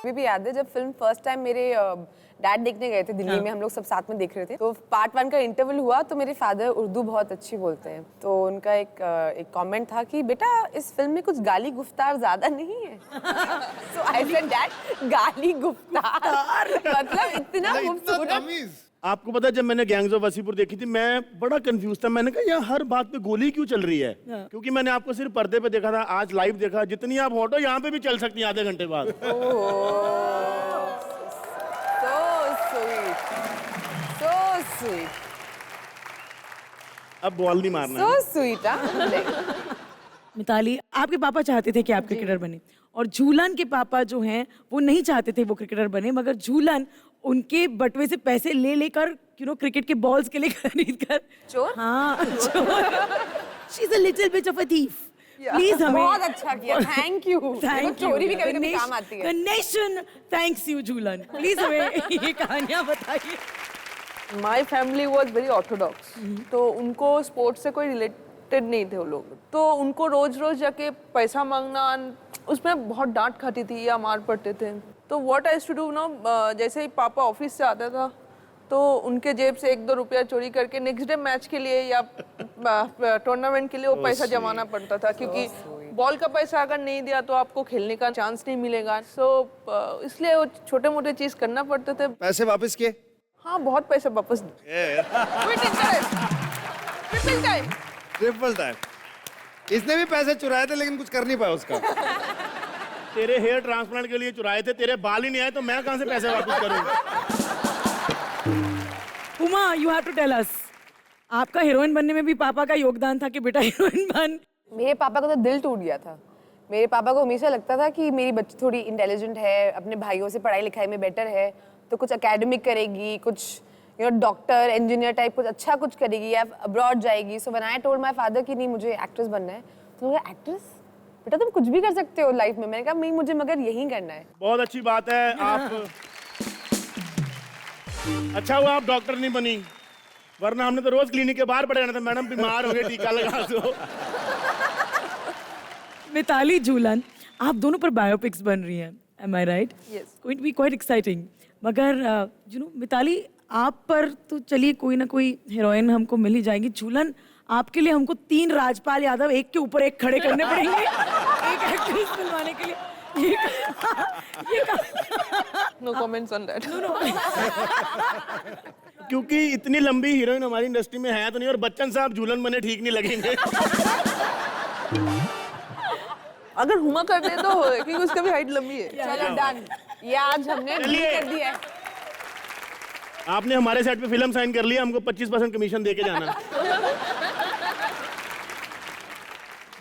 अभी भी याद है जब फिल्म फर्स्ट टाइम मेरे डैड देखने गए थे दिल्ली में, हम लोग सब साथ में देख रहे थे, तो पार्ट 1 का इंटरवल हुआ तो मेरे फादर उर्दू बहुत अच्छी बोलते हैं, तो उनका एक कमेंट था कि बेटा इस फिल्म में कुछ गाली गुफ्तार ज्यादा नहीं है। सो आई सेड डैड गाली गुफ्तार मतलब इतना खूबसूरत। आपको पता है जब मैंने गैंग्स ऑफ वासेपुर देखी थी मैं बड़ा कंफ्यूज था, मैंने कहा यार हर बात पे गोली क्यों चल रही है, क्योंकि मैंने आपको सिर्फ पर्दे पे देखा था, आज लाइव देखा, जितनी आप हॉट हो यहाँ पे भी चल सकती है आधे घंटे बाद। So sweet. अब बॉल नहीं मारना So है। sweet, मिताली, आपके पापा चाहते थे कि आप क्रिकेटर बने और झूलन के पापा जो हैं वो नहीं चाहते थे वो क्रिकेटर बने, मगर झूलन उनके बटवे से पैसे ले लेकर क्रिकेट के बॉल्स के लिए खरीद कर चोर? हाँ चोर। She is a little bit of a thief. Please हमें बहुत अच्छा किया, थैंक यू। चोरी भी कभी कभी काम आती है। Nation thanks you Jhulan. Please हमें ये कहानियां बताइए। My family was very Orthodox, तो उनको स्पोर्ट्स से कोई रिलेटेड नहीं थे वो लोग, तो उनको रोज रोज जाके पैसा मांगना उसमें बहुत डांट खाती थी या मार पड़ते थे। तो what I to do no, जैसे ही पापा ऑफिस से आता था तो उनके जेब से 1-2 रुपया चोरी करके नेक्स्ट डे मैच के लिए या टूर्नामेंट के लिए वो पैसा जमाना पड़ता था, क्योंकि बॉल का पैसा अगर नहीं दिया तो आपको खेलने का चांस नहीं मिलेगा। सो इसलिए वो छोटे मोटे चीज करना पड़ते थे। पैसे वापस किए? हाँ, बहुत पैसे वापस। Triple time. इसने भी पैसे चुराए थे लेकिन कुछ कर नहीं पाया उसका। तेरे हेयर ट्रांसप्लांट के लिए चुराए थे, तेरे बाल ही नहीं आए तो मैं कहां से पैसे वापस करूंगा। Uma, you have to tell us, आपका हीरोइन बनने में भी पापा का योगदान था कि बेटा हीरोइन बन? मेरे पापा का तो दिल टूट गया था। मेरे पापा को हमेशा लगता था कि मेरी बच्ची थोड़ी इंटेलिजेंट है, अपने भाइयों से पढ़ाई लिखाई में बेटर है, तो कुछ एकेडमिक करेगी, कुछ डॉक्टर इंजीनियर टाइप कुछ अच्छा कुछ करेगी या अब्रॉड जाएगी। So when I told my father कि नहीं मुझे एक्ट्रेस बनना है, तो उन्होंने एक्ट्रेस बेटा तुम कुछ भी कर सकते हो लाइफ में। मैंने कहा नहीं, मुझे मगर यही करना है। बहुत अच्छी बात है। आप अच्छा हुआ आप डॉक्टर नहीं बनी, वरना हमने तो रोज क्लिनिक के बाहर पड़े रहना था, मैडम बीमार हो गए टीका लगा दो। मिताली झूलन, आप दोनों पर बायोपिक्स बन रही हैं, am I right? Yes. Going to be quite exciting. मगर मिताली आप पर तो चलिए कोई ना कोई हीरोइन हमको मिल ही जाएगी। झूलन, आपके लिए हमको 3 राजपाल यादव एक के ऊपर एक खड़े करने पड़ेंगे एक एक्ट्रेस मिलवाने के लिए। No comments on that. क्योंकि इतनी लंबी हीरोइन हमारी इंडस्ट्री में है तो नहीं, और बच्चन साहब झूलन बने ठीक नहीं लगेंगे। अगर हुमा कर दे तो क्योंकि उसका भी हाइट लंबी है। चलो डन, ये आज हमने डील कर दिया है। आपने हमारे सेट पे फिल्म साइन कर लिया, हमको 25% कमीशन देके जाना।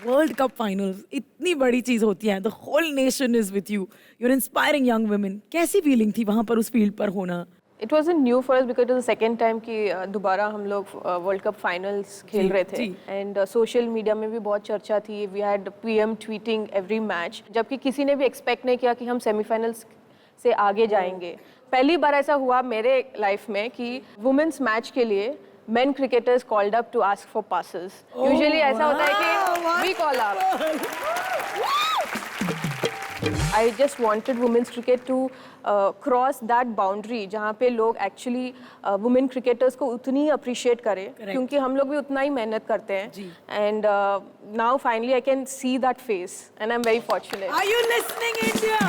वर्ल्ड कप फाइनल्स इतनी बड़ी चीज होती है, the whole nation is with you, you are inspiring young women. कैसी फीलिंग थी वहां पर उस फील्ड पर होना? It was new for us because it was the second time कि दोबारा हम लोग वर्ल्ड कप फाइनल्स खेल रहे थे, एंड सोशल मीडिया में भी बहुत चर्चा थी। We had PM tweeting every match, जबकि किसी ने भी एक्सपेक्ट नहीं किया कि हम सेमीफाइनल्स से आगे जाएंगे। पहली बार ऐसा हुआ मेरे लाइफ में कि वुमेन्स मैच के लिए men cricketers called up to ask for passes. Usually ऐसा होता है कि we call up. I just wanted women's cricket to cross that boundary जहाँ पे लोग actually women cricketers को उतनी appreciate करें, क्योंकि हम लोग भी उतना ही मेहनत करते हैं। And now finally I can see that face and I'm very fortunate. Are you listening, India?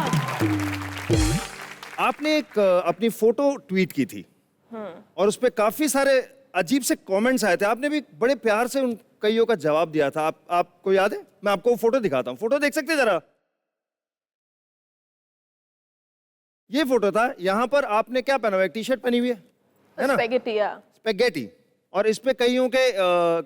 आपने एक अपनी फोटो ट्वीट की थी और उस पे काफी सारे अजीब से कमेंट्स आए थे, आपने भी बड़े प्यार से उन कईयों का जवाब दिया था। आपको याद है? मैं आपको फोटो दिखाता हूँ, फोटो देख सकते हैं जरा? ये फोटो था, यहाँ पर आपने क्या पहना हुआ है? टी शर्ट पहनी हुई है ना? स्पेगेटी। और इस पे कईयों के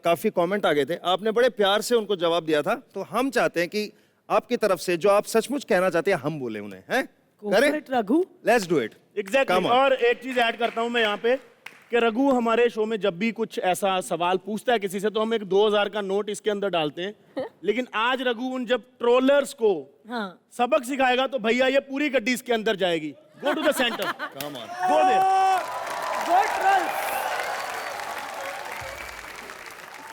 काफी कमेंट आ गए थे, आपने बड़े प्यार से उनको जवाब दिया था। तो हम चाहते हैं कि आपकी तरफ से जो आप सचमुच कहना चाहते हैं हम बोले उन्हें, हैं? करें? Raghu, let's do it. Exactly. और एक चीज ऐड करता हूं मैं यहाँ पे कि रघु हमारे शो में जब भी कुछ ऐसा सवाल पूछता है किसी से तो हम एक 2000 का नोट इसके अंदर डालते हैं। लेकिन आज रघु उन जब ट्रोलर्स को सबक सिखाएगा तो भैया ये पूरी गड्डी इसके अंदर जाएगी। Go to the centre, come on, go there. Go troll.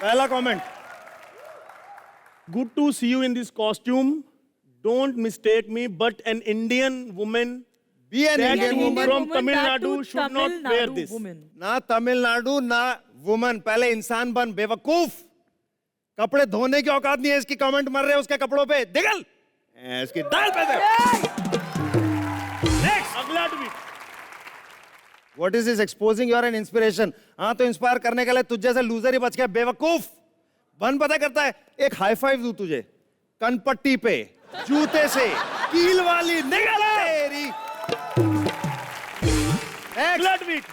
पहला comment, good to see you in this costume, don't mistake me but an Indian women be an That Indian woman woman. from Tamil Nadu should not wear this. ना तमिलनाडु ना woman, पहले इंसान बन बेवकूफ। कपड़े धोने की औकात नहीं है इसकी, कमेंट मर रहे हैं उसके कपड़ों पे, दिगल इसकी डाल पे दे। Next, अगला tweet. What is this exposing? You are an inspiration. हाँ तो इंस्पायर करने के लिए तुझ जैसे लूजर ही बच गया बेवकूफ। बन पता करता है, एक हाई फाइव दूं तुझे कनपट्टी पे जूते से, कील वाली निकल तेरी। अगला ट्वीट।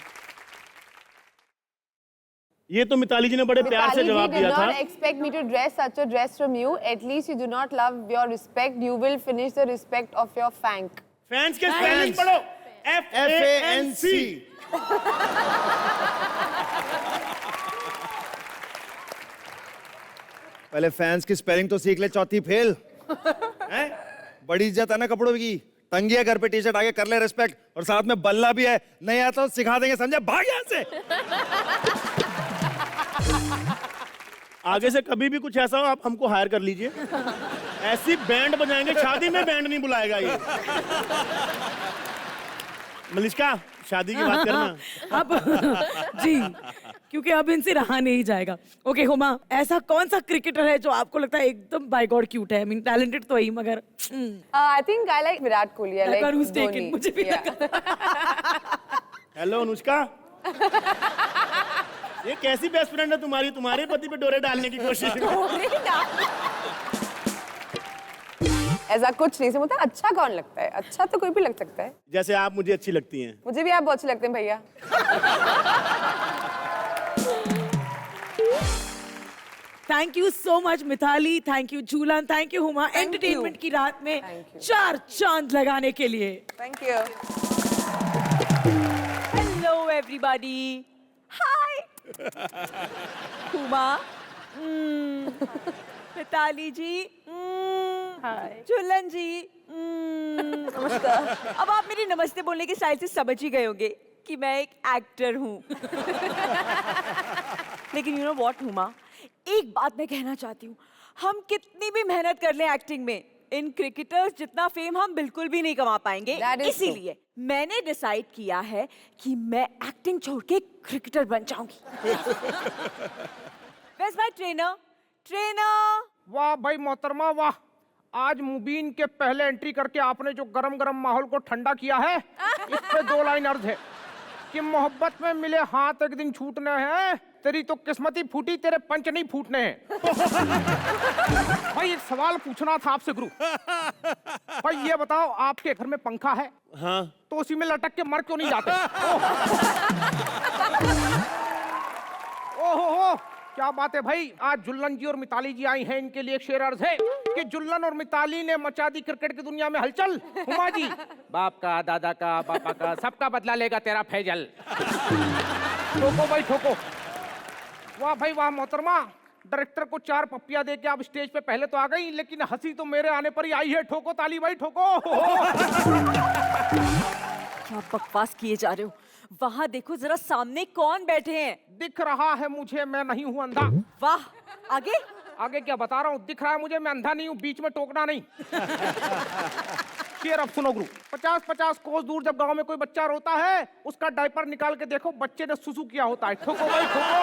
ये तो मिताली जी ने बड़े प्यार से जवाब दिया था। Expect me to dress such a dress from you. At least you do not love your respect. You will finish the respect of your fank. Fans के स्पेलिंग पढ़ो। FANC। पहले फैंस की स्पेलिंग तो सीख ले, चौथी फेल। हैं? बड़ी इज्जत है ना कपड़ों की। तंगी है घर पे, टी शर्ट आगे कर ले रिस्पेक्ट, और साथ में बल्ला भी है, नहीं आता तो सिखा देंगे, समझे? भाग यहाँ से। आगे से कभी भी कुछ ऐसा हो आप हमको हायर कर लीजिए। ऐसी बैंड बजाएंगे, शादी में बैंड नहीं बुलाएगा ये। मलिष्का, शादी की बात करना। अब जी, क्योंकि अब इनसे रहा नहीं जाएगा। ओके हुमा, ऐसा कौन सा क्रिकेटर है जो आपको लगता है एकदम बाय गॉड क्यूट है? आई मीन टैलेंटेड तो ही, मगर I think I like Virat Kohli. I like who's taken, Dhoni. मुझे भी Yeah. लगा। हेलो अनुष्का। ये कैसी बेस्ट फ्रेंड है तुम्हारी? तुम्हारे पति पे डोरे डालने की कोशिश। ऐसा कुछ नहीं, मुझे अच्छा कौन लगता है? अच्छा तो कोई भी लग सकता है। जैसे आप मुझे अच्छी लगती हैं। मुझे भी आप बहुत अच्छे लगते हैं भैया। Thank you so much Mithali, thank you Jhulan, thank you Huma, entertainment की रात में Thank you. 4 चांद लगाने के लिए। Thank you. Hello everybody. Hi. Huma, Mitali जी, झूलन जी, नमस्कार। अब आप मेरी नमस्ते बोलने के स्टाइल से समझ ही गए होंगे कि मैं एक एक्टर हूँ। लेकिन यू नो व्हाट हुमा, एक बात मैं कहना चाहती हूँ, हम कितनी भी मेहनत कर लें एक्टिंग में, इन क्रिकेटर्स जितना फेम हम बिल्कुल भी नहीं कमा पाएंगे। That is इसीलिए मैंने डिसाइड किया है कि मैं एक्टिंग छोड़ के क्रिकेटर बन जाऊंगी। Where's my trainer? ट्रेनर। वाह भाई मोहतरमा वाह, आज मुबीन के पहले एंट्री करके आपने जो गरम गरम माहौल को ठंडा किया है, इस पे 2 लाइन अर्ज है कि मोहब्बत में मिले हाथ एक दिन छूटने हैं, तेरी तो किस्मत ही फूटी, तेरे पंच नहीं फूटने हैं। भाई एक सवाल पूछना था आपसे गुरु। भाई ये बताओ, आपके घर में पंखा है? हाँ। तो उसी में लटक के मर क्यों नहीं जाते? ओहो, क्या बात है भाई। आज जुल्लन जी और मिताली जी आई हैं, इनके लिए एक शेर अर्ज है कि जुल्लन और मिताली ने मचा दी क्रिकेट की दुनिया में हलचल। हुमा जी, बाप का, दादा का, पापा का, सबका बदला लेगा तेरा फैजल। ठोको भाई ठोको। वाह भाई वाह मोहतरमा, डायरेक्टर को 4 पप्पियां दे के आप स्टेज पे पहले तो आ गई, लेकिन हंसी तो मेरे आने पर ही आई है। ठोको ताली भाई ठोको। क्या बकवास किए जा रहे हो? वहाँ देखो जरा सामने कौन बैठे हैं। दिख रहा है मुझे, मैं नहीं हूँ अंधा। वाह, आगे आगे क्या बता रहा हूँ, दिख रहा है मुझे, मैं अंधा नहीं हूँ, बीच में टोकना नहीं। शेर अब सुनो गुरु, 50-50 कोस दूर जब गांव में कोई बच्चा रोता है, उसका डायपर निकाल के देखो, बच्चे ने सुसु किया होता है। ठोको भाई ठोको।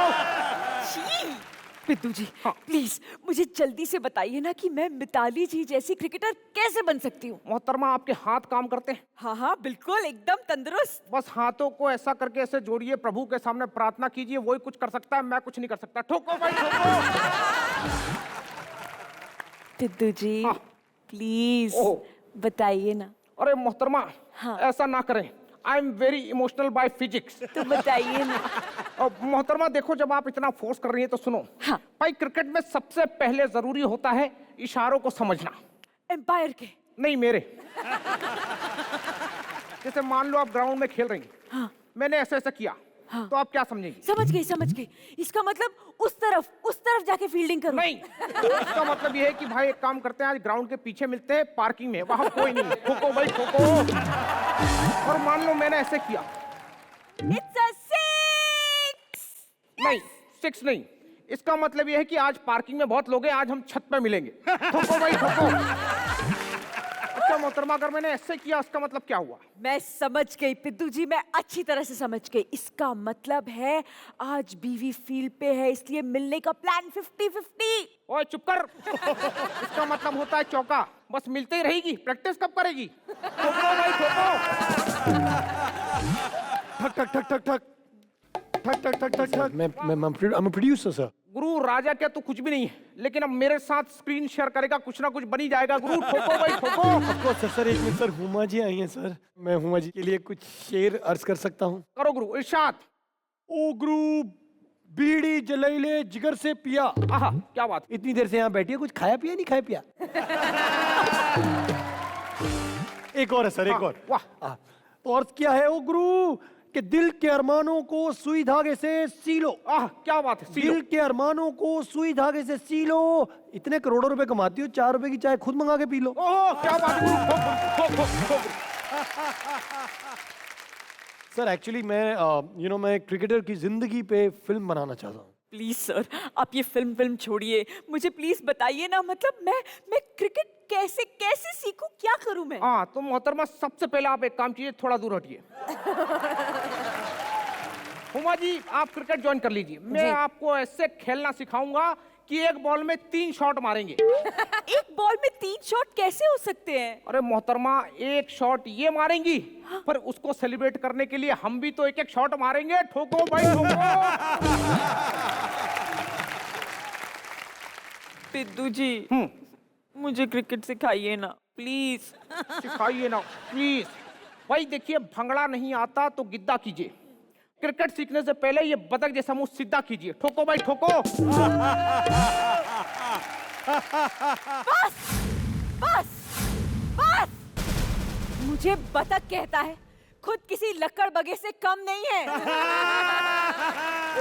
बिद्दू जी, प्लीज मुझे जल्दी से बताइए ना कि मैं मिताली जी जैसी क्रिकेटर कैसे बन सकती हूँ। मोहतरमा, आपके हाथ काम करते हैं? हाँ हाँ बिल्कुल, एकदम तंदुरुस्त। बस हाथों को ऐसा करके ऐसे जोड़िए, प्रभु के सामने प्रार्थना कीजिए, वही कुछ कर सकता है, मैं कुछ नहीं कर सकता। ठोको भाई ठोको। बिद्दू जी हाँ। Please oh. बताइए ना। अरे मोहतरमा, हाँ। ऐसा ना करें, I am very emotional by physics. तो बताइए ना। और मोहतरमा देखो, जब आप इतना फोर्स कर रही हैं तो सुनो। हाँ। भाई क्रिकेट में सबसे पहले जरूरी होता है इशारों को समझना। एम्पायर के? नहीं, मेरे। जैसे मान लो आप ग्राउंड में खेल रही हैं, हाँ। मैंने ऐसे ऐसे किया, हाँ। तो आप क्या समझेंगी? समझ गई। इसका मतलब उस तरफ जाके फील्डिंग करो। नहीं, इसका मतलब ये है कि भाई एक काम करते हैं, आज ग्राउंड के पीछे मिलते हैं, पार्किंग में, वहां कोई नहीं। ठोको भाई ठोको। और मान लो मैंने ऐसे किया। It's a 6! नहीं, 6 नहीं, इसका मतलब ये है कि आज पार्किंग में बहुत लोग हैं, आज हम छत पे मिलेंगे। ठोको भाई ठोको। अच्छा मोहतरमा, अगर मैंने ऐसे किया उसका मतलब क्या हुआ? मैं समझ गई पिद्दू जी, मैं अच्छी तरह से समझ गई। इसका मतलब है आज बीवी फील्ड पे है, इसलिए मिलने का प्लान 50-50। ओए चुप कर। इसका मतलब होता है चौका। बस मिलते ही रहेगी, प्रैक्टिस कब करेगी? ठोको भाई ठोको। ठक ठक ठक ठक ठक ठक ठक ठक ठक ठक। I'm a producer, sir. गुरु राजा क्या तू कुछ भी नहीं है, लेकिन अब मेरे साथ स्क्रीन शेयर करेगा, कुछ ना कुछ बनी जाएगा। गुरु ठोको भाई ठोको। Of course, सर एक मिनट सर, हुमा जी आई हैं सर, मैं हुमा जी के लिए कुछ शेर अर्ज कर सकता हूँ? करो गुरु, इरशाद। ओ गुरु, बीड़ी जलैले जिगर से पिया। आहा, क्या बात। इतनी देर से यहाँ बैठी है, कुछ खाया पिया नहीं खाया पिया? एक और है सर, एक और। वाह। तो अर्ज क्या है ओ गुरु कि दिल के अरमानों को सुई धागे से सीलो। आह, क्या बात है। दिल के अरमानों को सुई धागे से सीलो। इतने करोड़ों रुपए कमाती हो, 4 रुपए की चाय खुद मंगा के पी लो। ओह, क्या बात है गुरु। सर एक्चुअली मैं क्रिकेटर की जिंदगी पे फिल्म बनाना चाहता हूँ। प्लीज सर, आप ये फिल्म छोड़िए, मुझे प्लीज बताइए ना, मतलब मैं क्रिकेट कैसे कैसे सीखूं, क्या करूं मैं? हाँ, तो मोहतरमा सबसे पहले आप एक काम कीजिए, थोड़ा दूर हटिए। हुमा जी, आप क्रिकेट ज्वाइन कर लीजिए। मैं आपको ऐसे खेलना सिखाऊंगा कि एक बॉल में 3 शॉट मारेंगे। एक बॉल में 3 शॉट कैसे हो सकते हैं? अरे मोहतरमा, एक शॉट ये मारेंगी, पर उसको सेलिब्रेट करने के लिए हम भी तो एक एक शॉट मारेंगे। ठोको भाई ठोको। पिद्दू जी, मुझे क्रिकेट सिखाइए ना प्लीज। सिखाइए ना प्लीज। भाई देखिए, भंगड़ा नहीं आता तो गिद्दा कीजिए। क्रिकेट सीखने से पहले ये बतख जैसा मुंह सीधा कीजिए। ठोको भाई ठोको। बस बस बस, मुझे बतख कहता है, खुद किसी लक्कड़ बगे से कम नहीं है।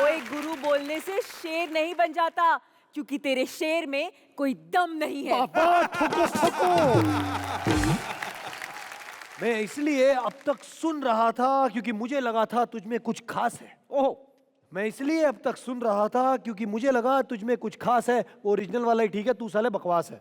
ओए गुरु बोलने से शेर नहीं बन जाता, क्योंकि तेरे शेर में कोई दम नहीं है। ठोको ठोको। मैं इसलिए अब तक सुन रहा था क्योंकि मुझे लगा था तुझ में कुछ खास है। ओह, मैं इसलिए अब तक सुन रहा था क्योंकि मुझे लगा तुझ में कुछ खास है। वो ओरिजिनल वाला ही ठीक है, तू साले बकवास है।